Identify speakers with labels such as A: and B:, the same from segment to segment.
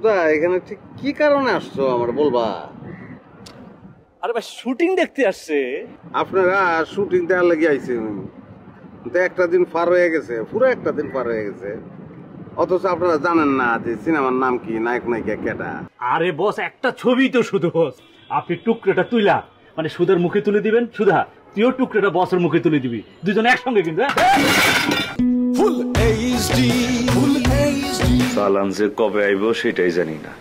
A: সুদা এখানে ঠিক কি কারণে আসছো আমার বলবা?
B: আরে ভাই শুটিং দেখতে আসছে।
A: আপনারা শুটিং দেওয়ার লেগে আইছেন, তো একটা দিন পার হয়ে গেছে, পুরো একটা দিন পার হয়ে গেছে, অথচ আপনারা জানেন না যে সিনেমার নাম কি, নায়ক নায়িকা কেটা।
B: আরে বস একটা ছবি তো শুধু বস, আপনি টুকরোটা তুইলা মানে সুধার মুখে তুলে দিবেন, সুধা তুইও টুকরোটা বসের মুখে তুলে দিবি, দুজন একসঙ্গে কিন্তু।
C: সালাম যে কবে আইব সেটাই জানি না।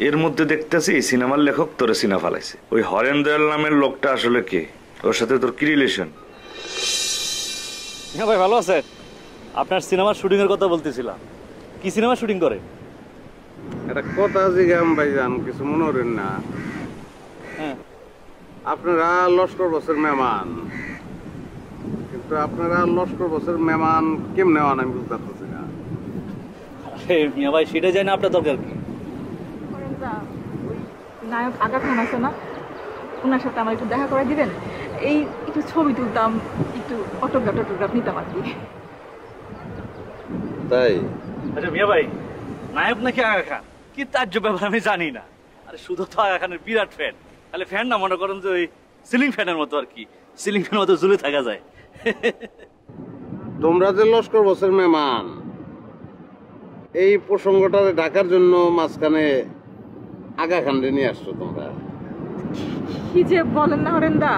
C: এর মধ্যে দেখতেছি এই সিনেমার লেখক তোরে সিনা ফালাইছে। ওই হরেন দয়াল নামের লোকটা আসলে কে? ওর সাথে তোর কি রিলেশন?
B: হ্যাঁ ভাই ভালো আছেন? আপনার সিনেমার শুটিং এর কথা বলতেছিলাম। কি সিনেমা শুটিং করে?
A: একটা কথা জিজ্ঞাম ভাইজান, কিছু মনে করেন না।
B: হ্যাঁ
A: আপনারা লস্কর বসের মেহমান, কিন্তু আপনারা লস্কর বসের মেহমান কেমনে হন আমি বুঝতে পারতেছি না।
B: আরে মিয়া ভাই সেটা জানি না, আপনার দরকার কি?
D: নায়ক আগা খান আছে না, ওনার সাথে আমার একটু দেখা করে দিবেন। এই একটু ছবি তুলতাম, একটু অটোগ্রাফ নিতাম আর কি।
A: তাই?
B: আচ্ছা মিয়া ভাই, নায়ক নাকি আগা খান? কি তাজ্য ব্যাপার আমি জানি না। আরে শুধু তো আগা খানের বিরাট ফ্যান। তাহলে ফ্যান না মনে করেন যে ওই সিলিং ফ্যানের মতো আর কি, সিলিং ফ্যানের মতো ঝুলে থাকা যায়।
A: তোমরা যে লস্কর বসের মেহমান, এই প্রসঙ্গটা ঢাকার জন্য মাঝখানে আগা খান্ডে নিয়ে আসছো তোমরা।
D: কি যে বলেন না হরেন্দা,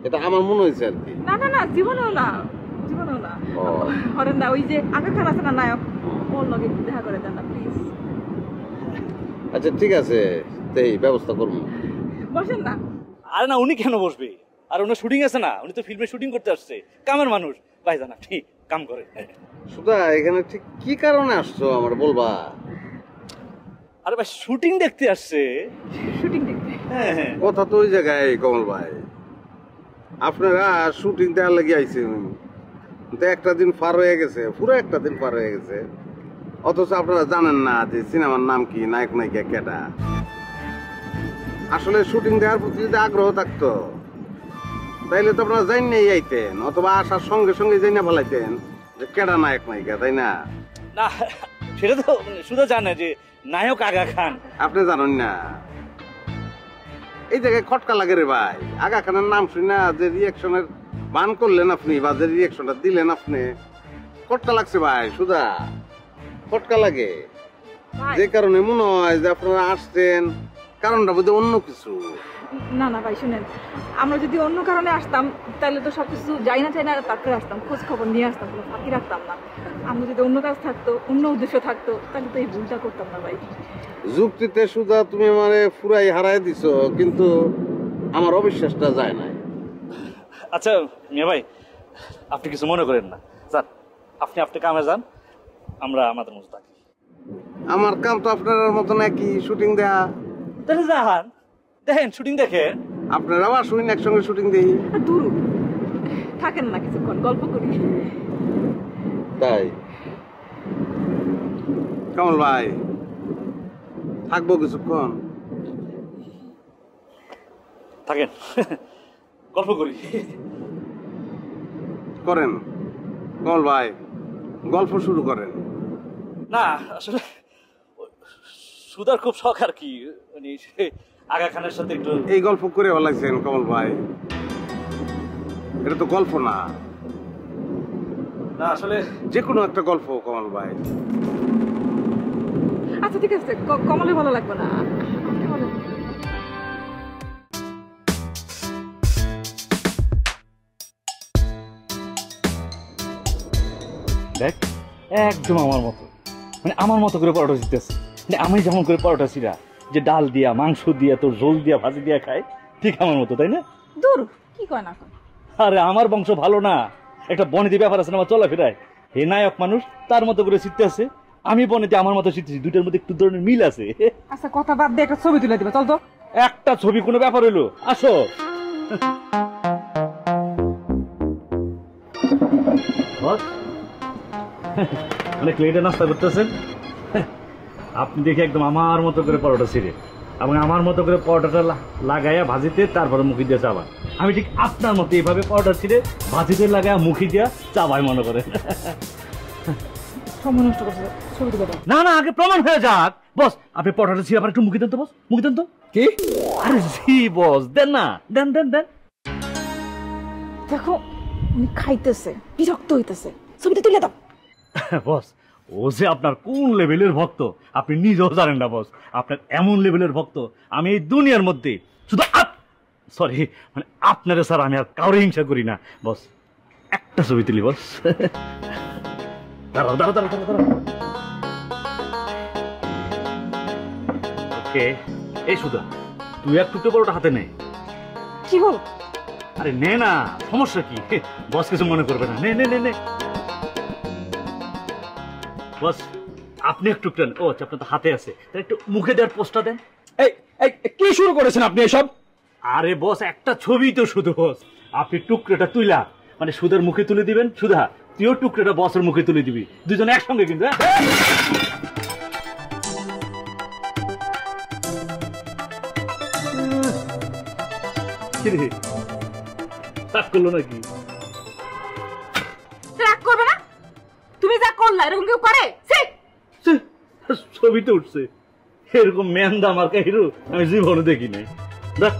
A: এটা আমার মনে হয়েছে আর কি।
D: না না না, জীবনেও না, জীবনেও না হরেন্দা। ওই যে আগা খান আছে না নায়ক, ওর লগে একটু দেখা করে দেন না প্লিজ।
A: আচ্ছা ঠিক আছে, এই ব্যবস্থা করবো।
D: বসেন না।
B: আরে না, উনি কেন বসবে? আর ওনার শুটিং আছে না, উনি তো ফিল্মে শুটিং করতে আসছে, কামের মানুষ ভাই, জানা ঠিক কাম করে।
A: সুদা এখানে ঠিক কি কারণে আসছো আমার বলবা?
B: আরে ভাই শুটিং দেখতে আসছে।
D: শুটিং দেখতে?
B: হ্যাঁ হ্যাঁ,
A: কথা তো ওই জায়গায় কমল ভাই, আপনারা শুটিং দেওয়ার লেগে আইছেন, তো একটা দিন পার হয়ে গেছে, পুরো একটা দিন পার হয়ে গেছে, অথচ আপনারা জানেন না যে সিনেমার নাম কি, নায়ক নায়িকা কেটা। আসলে শুটিং দেওয়ার প্রতি যদি আগ্রহ থাকতো তাইলে তো আপনারা জান নিয়ে আইতেন, অথবা আসার সঙ্গে সঙ্গে যাই না ফেলাইতেন যে কেডা নায়ক নায়িকা, তাই না?
B: না সেটা তো শুধু জানে যে নায়ক আগা খান।
A: আপনি জানেন না? এই জায়গায় খটকা লাগে রে ভাই। আগা খানের নাম শুনি না যে রিয়াকশনের বান করলেন আপনি, বা যে রিয়াকশনটা দিলেন আপনি, খটকা লাগছে ভাই। সুদা খটকা লাগে, যে কারণে মনে হয় যে আপনারা আসছেন কারণটা বোধহয় অন্য কিছু।
D: না না ভাই শুনেন, আমরা যদি অন্য কারণে আসতাম তাহলে তো সবকিছু যাই না চাই না তারপরে আসতাম, খোঁজ খবর নিয়ে আসতাম, কোনো ফাঁকি রাখতাম না। আমরা যদি অন্য কাজ থাকতো, অন্য উদ্দেশ্য থাকতো, তাহলে তো এই ভুলটা করতাম না ভাই।
A: যুক্তিতে সুদা তুমি আমারে ফুরাই হারাই দিছো, কিন্তু আমার অবিশ্বাসটা যায় না।
B: আচ্ছা মিয়া ভাই, আপনি কিছু মনে করেন না, যান আপনি আপনি কামে যান, আমরা আমাদের মতো থাকি।
A: আমার কাম তো আপনার মতন একই, শুটিং দেয়া।
B: তাহলে যান, দেখেন শুটিং দেখেন।
A: আপনারাও আসুন, একসঙ্গে শুটিং দেই।
D: দূর থাকেন না, কিছুক্ষণ গল্প করি।
A: তাই? কমল ভাই থাকবো কিছুক্ষণ?
B: থাকেন, গল্প করি।
A: করেন কমল ভাই, গল্প শুরু করেন।
B: না আসলে সুধার খুব শখ আর কি, মানে আগা খানের সাথে একটু।
A: এই গল্প করে বলাইছেন কমল ভাই, এটা তো গল্প না।
B: না আসলে
A: যে কোনো একটা গল্প কমল ভাই।
D: আচ্ছা ঠিক আছে, কমলে ভালো লাগবে না, আপনি বলেন।
B: দেখ একদম আমার মতো, মানে আমার মতো করে পরোটা দিতেছে, মানে আমি যেমন করে পরোটা ছিরা, যে ডাল দিয়া, মাংস দিয়া, তোর ঝোল দিয়া, ভাজি দিয়া খাই, ঠিক আমার মতো, তাই না?
D: দূর কি কয় না কয়।
B: আরে আমার বংশ ভালো না, একটা বনেদি ব্যাপার আছে না আমার চলাফেরায়। হে নায়ক মানুষ তার মতো করে শিখতে আছে, আমি বনেদি আমার মতো শিখতেছি, দুইটার মধ্যে একটু ধরনের মিল আছে।
D: আচ্ছা কথা বাদ দিয়ে একটা ছবি তুলে দিবা, চল তো।
B: একটা ছবি কোনো ব্যাপার হইলো, আসো। অনেক লেটে নাস্তা করতেছেন আপনি, দেখে একদম আমার মতো করে পরোটা ছিঁড়ে এবং আমার মতো করে পরোটাটা লাগাইয়া ভাজিতে, তারপরে মুখি দিয়ে চাবান। আমি ঠিক আপনার মতো এইভাবে পরোটা ছিঁড়ে ভাজিতে লাগাইয়া মুখি দিয়া চাবাই মনে করে।
D: সময় নষ্ট করছে।
E: ছবি তুলে দাও।
B: না না, আগে প্রমাণ হয়ে যাক। বস আপনি পটাটা ছিঁড়ে আবার একটু মুখে দেন তো বস, মুখে দেন তো।
E: কি?
B: আরে জি বস, দেন না, দেন দেন দেন।
D: দেখো উনি খাইতেছে, বিরক্ত হইতেছে, ছবিটা তুলে দাও।
B: বস ও যে আপনার কোন লেভেলের ভক্ত আপনি নিজেও জানেন না বস। আপনার এমন লেভেলের ভক্ত আমি এই দুনিয়ার মধ্যে শুধু সরি মানে আপনারা স্যার আমি আর কাউরে হিংসা করি না বস। একটা ছবি তুলি বস। দাঁড়াও দাঁড়াও দাঁড়াও দাঁড়াও। ওকে, এই সুধা তুই এক টুকটো বড়টা হাতে নে।
D: কি বল?
B: আরে নে না, সমস্যা কি? বস কিছু মনে করবে না, নে নে নে নে। বস আপনি একটু টুকটান। ও আচ্ছা, আপনার তো হাতে আছে, তাহলে একটু মুখে দেওয়ার পোস্টটা দেন।
E: এই এই কি শুরু করেছেন আপনি এসব?
B: আরে বস একটা ছবি তো শুধু বস, আপনি টুকরোটা তুইলা মানে সুধার মুখে তুলে দিবেন, সুধা তুইও টুকরোটা বসের মুখে তুলে দিবি, দুজনে একসঙ্গে কিন্তু। রাগ করলো নাকি?
D: রাগ করবে না? তুমি যা করলা এরকম কেউ করে?
B: ছবিতে উঠছে এরকম মেন্দা মার্কা হিরো আমি জীবনে দেখি নাই। দেখ